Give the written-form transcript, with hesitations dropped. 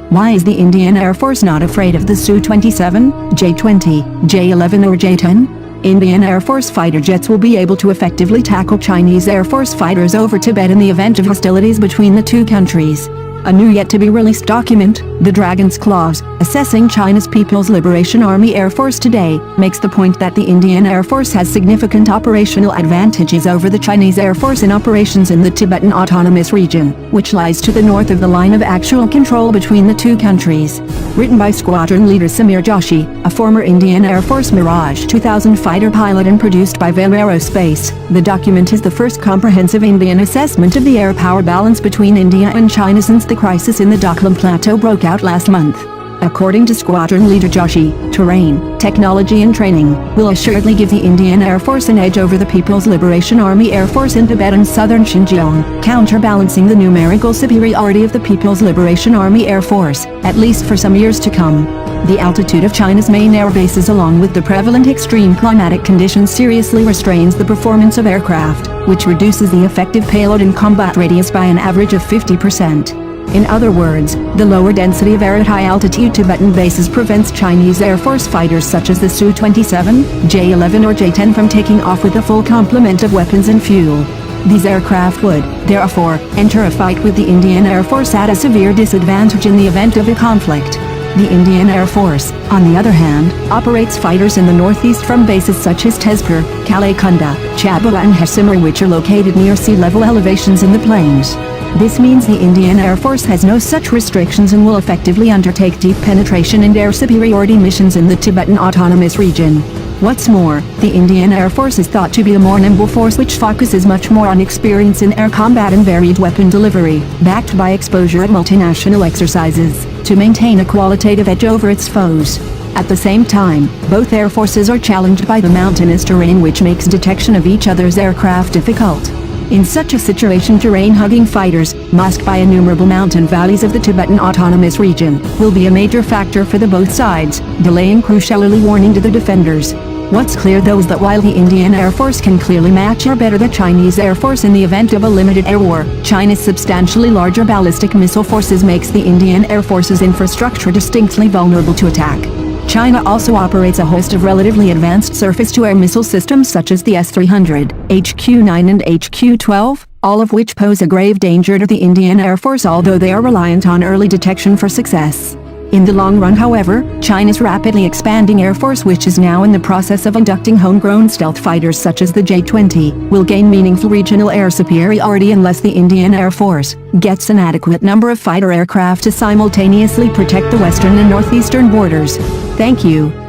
Why is the Indian Air Force not afraid of the Su-27, J-20, J-11 or J-10? Indian Air Force fighter jets will be able to effectively tackle Chinese Air Force fighters over Tibet in the event of hostilities between the two countries. A new yet-to-be-released document, The Dragon's Claws, Assessing China's People's Liberation Army Air Force Today, makes the point that the Indian Air Force has significant operational advantages over the Chinese Air Force in operations in the Tibetan Autonomous Region, which lies to the north of the line of actual control between the two countries. Written by Squadron Leader Samir Joshi, a former Indian Air Force Mirage 2000 fighter pilot, and produced by Vale Aerospace, the document is the first comprehensive Indian assessment of the air power balance between India and China since the crisis in the Doklam Plateau broke out last month. According to Squadron Leader Joshi, terrain, technology and training will assuredly give the Indian Air Force an edge over the People's Liberation Army Air Force in Tibet and southern Xinjiang, counterbalancing the numerical superiority of the People's Liberation Army Air Force, at least for some years to come. The altitude of China's main air bases along with the prevalent extreme climatic conditions seriously restrains the performance of aircraft, which reduces the effective payload and combat radius by an average of 50%. In other words, the lower density of air at high-altitude Tibetan bases prevents Chinese Air Force fighters such as the Su-27, J-11 or J-10 from taking off with a full complement of weapons and fuel. These aircraft would, therefore, enter a fight with the Indian Air Force at a severe disadvantage in the event of a conflict. The Indian Air Force, on the other hand, operates fighters in the northeast from bases such as Tezpur, Kalekunda, Chabua and Hesimar, which are located near sea level elevations in the plains. This means the Indian Air Force has no such restrictions and will effectively undertake deep penetration and air superiority missions in the Tibetan Autonomous Region. What's more, the Indian Air Force is thought to be a more nimble force which focuses much more on experience in air combat and varied weapon delivery, backed by exposure at multinational exercises, to maintain a qualitative edge over its foes. At the same time, both air forces are challenged by the mountainous terrain, which makes detection of each other's aircraft difficult. In such a situation, terrain-hugging fighters, masked by innumerable mountain valleys of the Tibetan Autonomous Region, will be a major factor for the both sides, delaying crucial early warning to the defenders. What's clear though is that while the Indian Air Force can clearly match or better the Chinese Air Force in the event of a limited air war, China's substantially larger ballistic missile forces makes the Indian Air Force's infrastructure distinctly vulnerable to attack. China also operates a host of relatively advanced surface-to-air missile systems such as the S-300, HQ-9 and HQ-12, all of which pose a grave danger to the Indian Air Force, although they are reliant on early detection for success. In the long run, however, China's rapidly expanding Air Force, which is now in the process of inducting homegrown stealth fighters such as the J-20, will gain meaningful regional air superiority unless the Indian Air Force gets an adequate number of fighter aircraft to simultaneously protect the western and northeastern borders. Thank you.